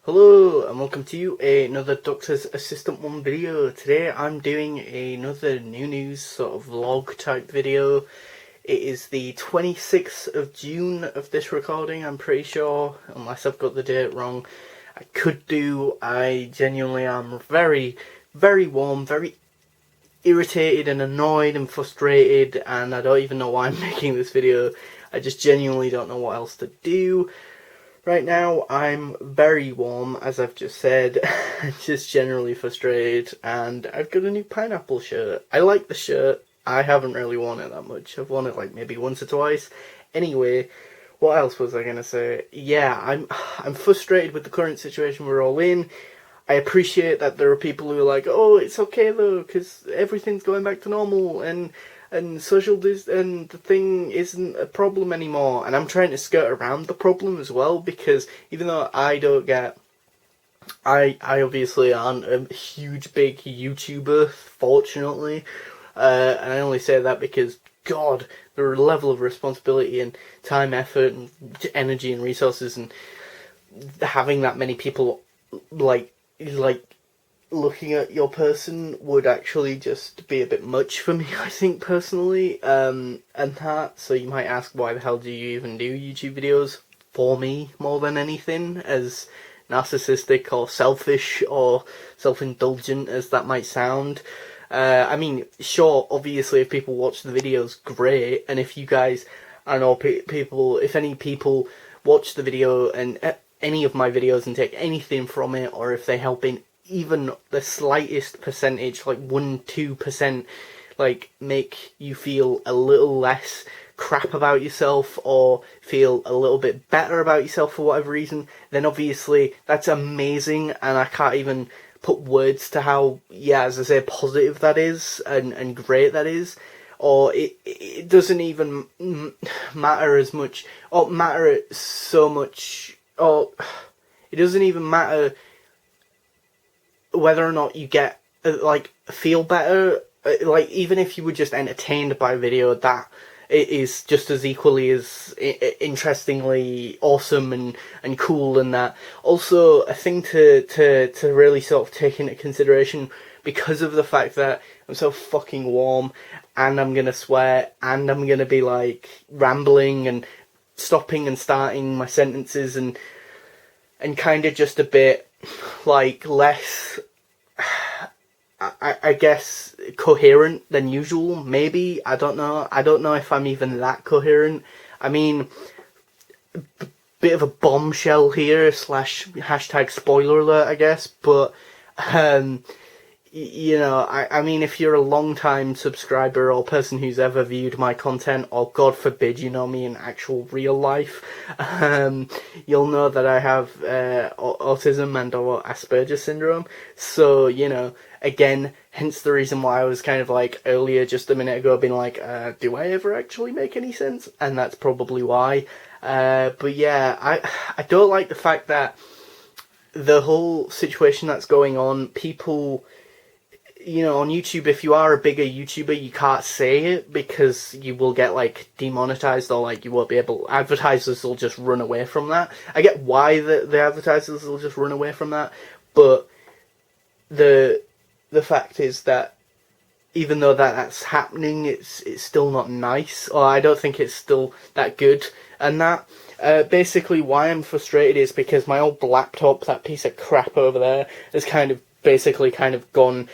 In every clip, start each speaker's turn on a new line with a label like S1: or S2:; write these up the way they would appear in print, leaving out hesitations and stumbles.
S1: Hello and welcome to another Doctor's Assistant 1 video. Today I'm doing another new news sort of vlog type video. It is the 26th of June of this recording, I'm pretty sure, unless I've got the date wrong. I genuinely am very, very warm, very irritated and annoyed and frustrated, and I don't even know why I'm making this video. I just genuinely don't know what else to do. Right now, I'm very warm, as I've just said, just generally frustrated, and I've got a new pineapple shirt. I like the shirt. I haven't really worn it that much. I've worn it like maybe once or twice. Anyway, what else was I gonna say? Yeah, I'm frustrated with the current situation we're all in. I appreciate that there are people who are like, oh, it's okay though, because everything's going back to normal, and and the thing isn't a problem anymore. And I'm trying to skirt around the problem as well, because even though I obviously aren't a huge big YouTuber, fortunately, and I only say that because God, the level of responsibility and time, effort, and energy and resources, and having that many people like looking at your person would actually just be a bit much for me, I think, personally, and that, so you might ask, why the hell do you even do YouTube videos? For me, more than anything, as narcissistic or selfish or self-indulgent as that might sound. I mean, sure, obviously if people watch the videos, great, and if you guys, I don't know, if any people watch the video and any of my videos and take anything from it, or if they help in even the slightest percentage, like 1-2%, like make you feel a little less crap about yourself or feel a little bit better about yourself for whatever reason, then obviously that's amazing, and I can't even put words to how, yeah, as I say, positive that is and great that is. Or it doesn't even matter as much, or matter so much, or it doesn't even matter whether or not you get, feel better, like, even if you were just entertained by a video, that it is just as equally as interestingly awesome and cool, and that. Also, a thing to really sort of take into consideration, because of the fact that I'm so fucking warm, and I'm gonna sweat, and I'm gonna be, like, rambling and stopping and starting my sentences, and kind of just a bit, like, less, I guess, coherent than usual, maybe. I don't know if I'm even that coherent. I mean, bit of a bombshell here, / hashtag spoiler alert, I guess, but, you know, I mean, if you're a long-time subscriber or person who's ever viewed my content, or God forbid you know me in actual real life, you'll know that I have autism and or Asperger's syndrome. So, you know, again, hence the reason why I was kind of like earlier, just a minute ago, being like, do I ever actually make any sense? And that's probably why. But yeah, I don't like the fact that the whole situation that's going on, people, you know, on YouTube, if you are a bigger YouTuber, you can't say it because you will get, like, demonetized, or, like, you won't be able, advertisers will just run away from that. I get why the advertisers will just run away from that, but the fact is that even though that's happening, it's still not nice, or I don't think it's still that good, and that, basically why I'm frustrated is because my old laptop, that piece of crap over there, has kind of gone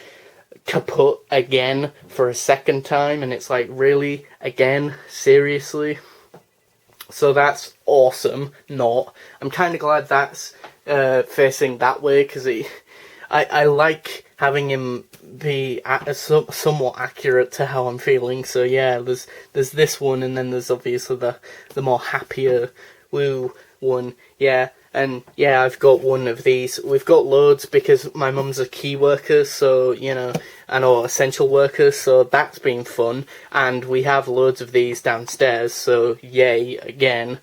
S1: kaput again for a second time, and it's like, really? Again? Seriously? So that's awesome. I'm kind of glad that's facing that way, because I like having him be somewhat accurate to how I'm feeling. So yeah, there's this one, and then there's obviously the more happier woo one. Yeah. And yeah, I've got one of these. We've got loads because my mum's a key worker, so, you know, or essential worker, so that's been fun. And we have loads of these downstairs, so yay, again.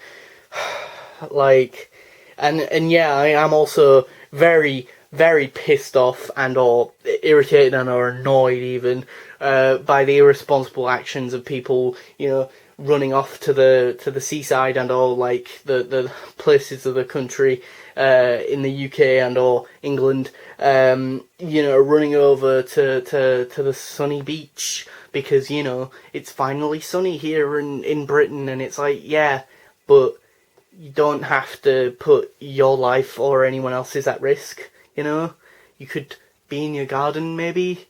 S1: Like, and yeah, I am also very, very pissed off and or irritated and or annoyed even by the irresponsible actions of people, you know, running off to the seaside and all, like the places of the country in the UK and or England, running over to the sunny beach because, it's finally sunny here in Britain, and it's like, yeah, but you don't have to put your life or anyone else's at risk, You could be in your garden, maybe.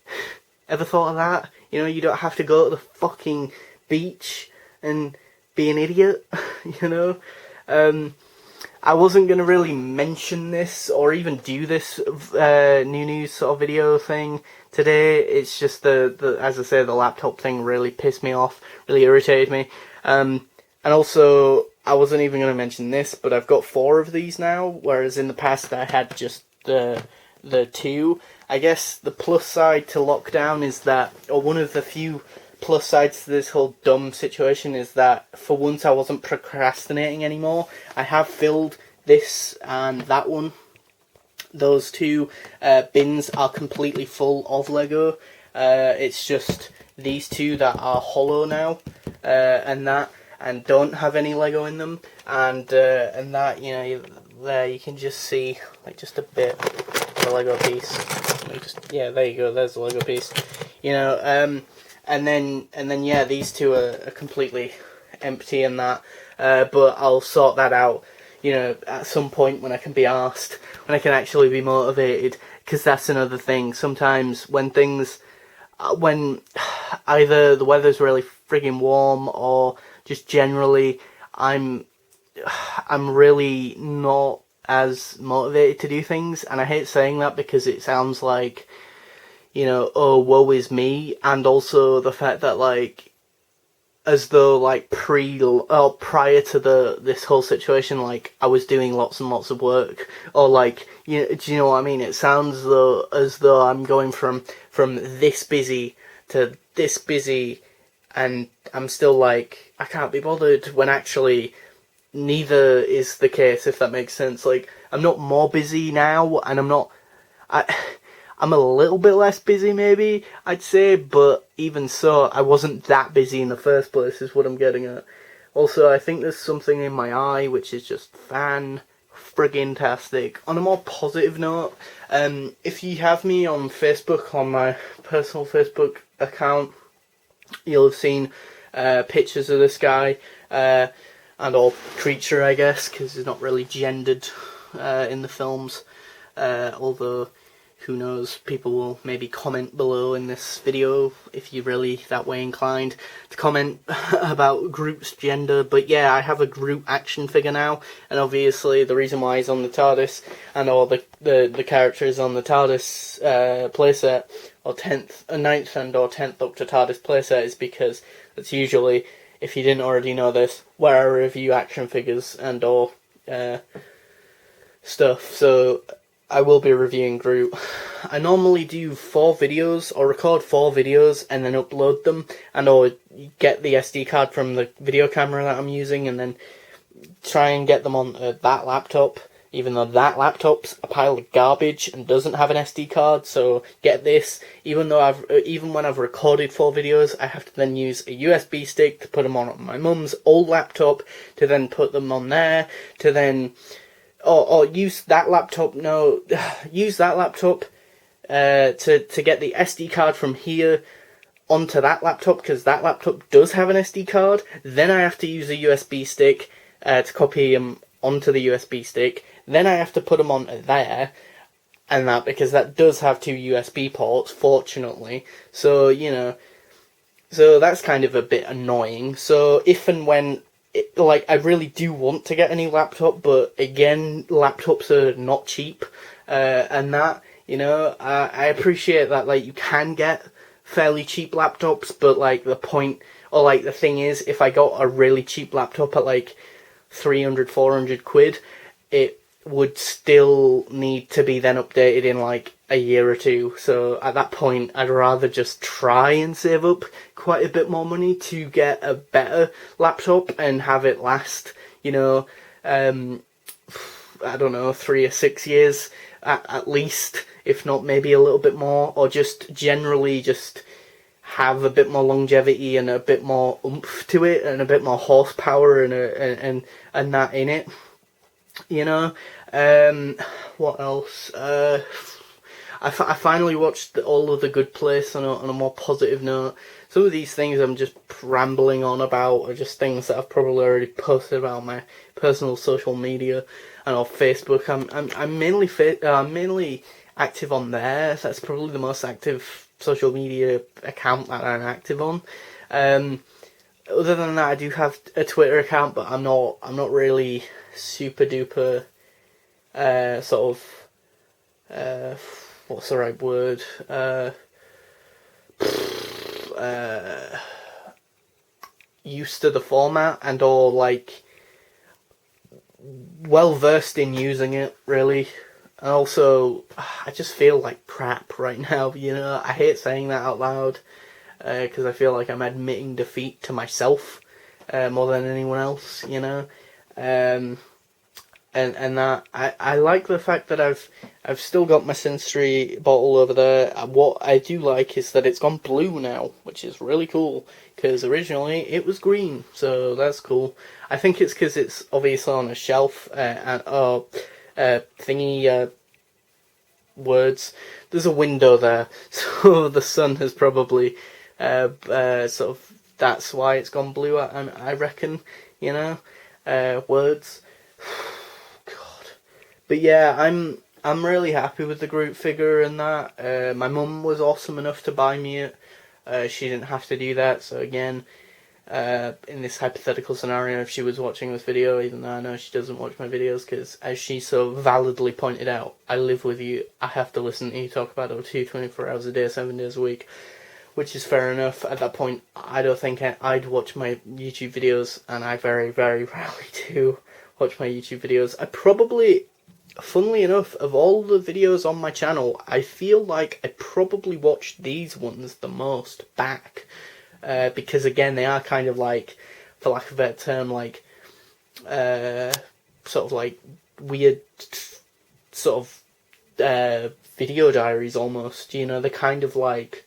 S1: Ever thought of that? You don't have to go to the fucking beach and be an idiot, I wasn't going to really mention this or even do this new news sort of video thing today. It's just as I say, the laptop thing really pissed me off, really irritated me. And also, I wasn't even going to mention this, but I've got 4 of these now, whereas in the past I had just the 2. I guess the plus side to lockdown is that, or one of the few plus sides to this whole dumb situation is that for once I wasn't procrastinating anymore. I have filled this and that one. Those 2 bins are completely full of Lego. It's just these 2 that are hollow now, and don't have any Lego in them, and that, there you can just see like just a bit of a Lego piece. There you go, there's the Lego piece. And then yeah, these 2 are completely empty and that, but I'll sort that out, at some point when I can be asked, when I can actually be motivated, because that's another thing. Sometimes when either the weather's really friggin' warm or just generally I'm really not as motivated to do things, and I hate saying that because it sounds like, oh, woe is me, and also the fact that, like, as though, like, prior to this whole situation, like, I was doing lots and lots of work, or, like, do you know what I mean? It sounds as though I'm going from this busy to this busy, and I'm still like, I can't be bothered, when actually neither is the case, if that makes sense. Like, I'm not more busy now, and I'm a little bit less busy, maybe, I'd say, but even so, I wasn't that busy in the first place, is what I'm getting at. Also, I think there's something in my eye, which is just fan-friggin-tastic. On a more positive note, if you have me on Facebook, on my personal Facebook account, you'll have seen pictures of this guy, and/or creature, I guess, because he's not really gendered in the films, although who knows, people will maybe comment below in this video if you're really that way inclined to comment about Groot's gender. But yeah, I have a Groot action figure now, and obviously the reason why he's on the TARDIS and all the characters on the TARDIS playset, or 9th and or 10th Doctor TARDIS playset, is because that's usually, if you didn't already know this, where I review action figures and or stuff. So I will be reviewing Groot. I normally do 4 videos, or record 4 videos and then upload them, and or get the SD card from the video camera that I'm using and then try and get them on that laptop, even though that laptop's a pile of garbage and doesn't have an SD card. So get this, even when I've recorded 4 videos, I have to then use a USB stick to put them on my mum's old laptop, to then put them on there, to then or use that laptop to get the SD card from here onto that laptop, because that laptop does have an SD card. Then I have to use a USB stick to copy them onto the USB stick. Then I have to put them on there, and that, because that does have 2 USB ports, fortunately. So, so that's kind of a bit annoying. So if and when, I really do want to get a new laptop, but again, laptops are not cheap, and that, I appreciate that, you can get fairly cheap laptops, but, the point, or, the thing is, if I got a really cheap laptop at, 300, 400 quid, it would still need to be then updated in, a year or 2, so at that point, I'd rather just try and save up quite a bit more money to get a better laptop and have it last, I don't know, 3 or 6 years at least, if not maybe a little bit more, or just generally just have a bit more longevity and a bit more oomph to it and a bit more horsepower and that in it, you know. What else? I finally watched all of The Good Place on a more positive note. Some of these things I'm just rambling on about are just things that I've probably already posted about my personal social media and on Facebook. I'm mainly active on there. That's probably the most active social media account that I'm active on. Other than that, I do have a Twitter account, but I'm not really super duper sort of what's the right word? Used to the format and or like well versed in using it, really. And also, I just feel like crap right now, you know. I hate saying that out loud because I feel like I'm admitting defeat to myself more than anyone else, you know. And that I like the fact that I've still got my Sensory bottle over there. What I do like is that it's gone blue now, which is really cool, because originally it was green, so that's cool. I think it's because it's obviously on a shelf and thingy words. There's a window there, so the sun has probably sort of, that's why it's gone blue. I reckon, you know, words. But yeah, I'm really happy with the Groot figure and that. My mum was awesome enough to buy me it. She didn't have to do that, so again, in this hypothetical scenario, if she was watching this video, even though I know she doesn't watch my videos, because as she so validly pointed out, I live with you, I have to listen to you talk about OT 24 hours a day, 7 days a week, which is fair enough. At that point, I don't think I'd watch my YouTube videos, and I very, very rarely do watch my YouTube videos. I probably, funnily enough, of all the videos on my channel, I feel like I probably watch these ones the most back. Because again, they are kind of like, for lack of a better term, like, sort of like weird, sort of, video diaries almost, you know. They're kind of like,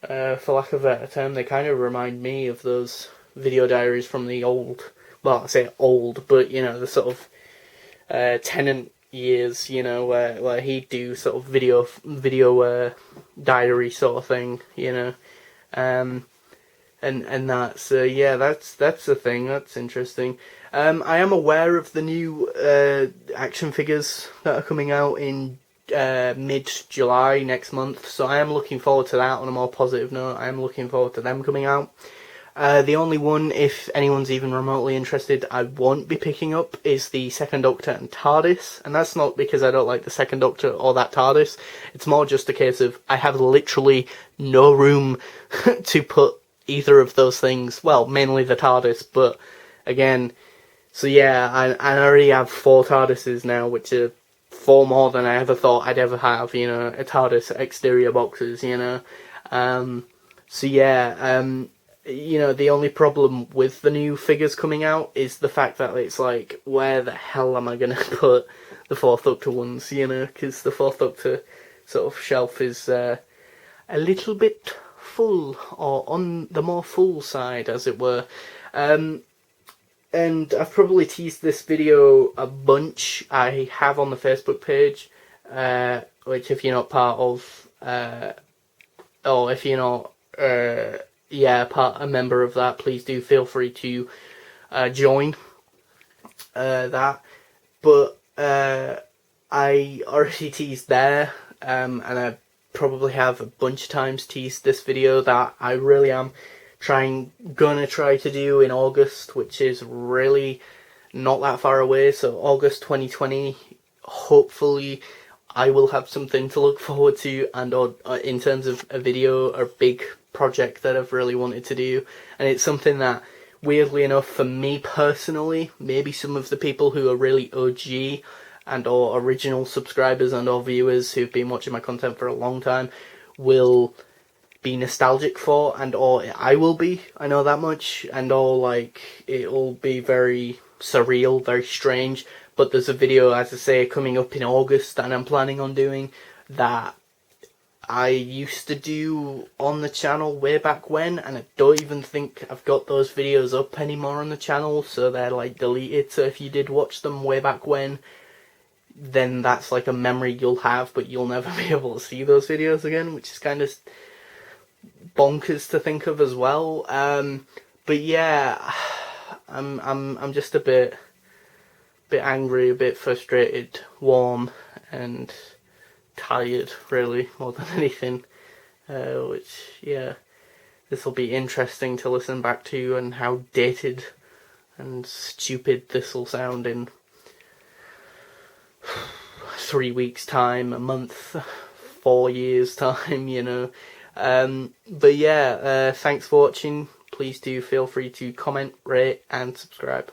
S1: for lack of a better term, they kind of remind me of those video diaries from the old, well, I say old, but, you know, the sort of, Tennant years, you know, where he'd do sort of video diary sort of thing, you know, and that, so yeah, that's the thing. That's interesting. I am aware of the new action figures that are coming out in mid-July next month, so I am looking forward to that. On a more positive note, I am looking forward to them coming out. The only one, if anyone's even remotely interested, I won't be picking up is the Second Doctor and TARDIS, and that's not because I don't like the Second Doctor or that TARDIS. It's more just a case of I have literally no room to put either of those things. Well, mainly the TARDIS, but again, so yeah, I already have 4 TARDISes now, which are 4 more than I ever thought I'd ever have, you know, a TARDIS exterior boxes, you know. So yeah, you know, the only problem with the new figures coming out is the fact that it's like, where the hell am I going to put the 4th Doctor ones, you know, because the 4th Doctor sort of shelf is a little bit full, or on the more full side, as it were. And I've probably teased this video a bunch. I have on the Facebook page, which if you're not part of, or if you're not, a member of that, please do feel free to join that. But I already teased there, and I probably have a bunch of times teased this video that I really am gonna try to do in August, which is really not that far away. So August 2020, hopefully I will have something to look forward to, and in terms of a video or big project that I've really wanted to do. And it's something that, weirdly enough, for me personally, maybe some of the people who are really OG and or original subscribers and or viewers who've been watching my content for a long time will be nostalgic for, and or I will be, I know that much, and or like it'll be very surreal, very strange. But there's a video, as I say, coming up in August that I'm planning on doing that I used to do on the channel way back when, and I don't even think I've got those videos up anymore on the channel, so they're like deleted. So if you did watch them way back when, then that's like a memory you'll have, but you'll never be able to see those videos again, which is kind of bonkers to think of as well. But yeah, I'm just a bit angry, a bit frustrated, warm, and tired, really, more than anything. Which, yeah, this will be interesting to listen back to, and how dated and stupid this will sound in 3 weeks' time, a month, 4 years' time, you know. But yeah, thanks for watching. Please do feel free to comment, rate, and subscribe.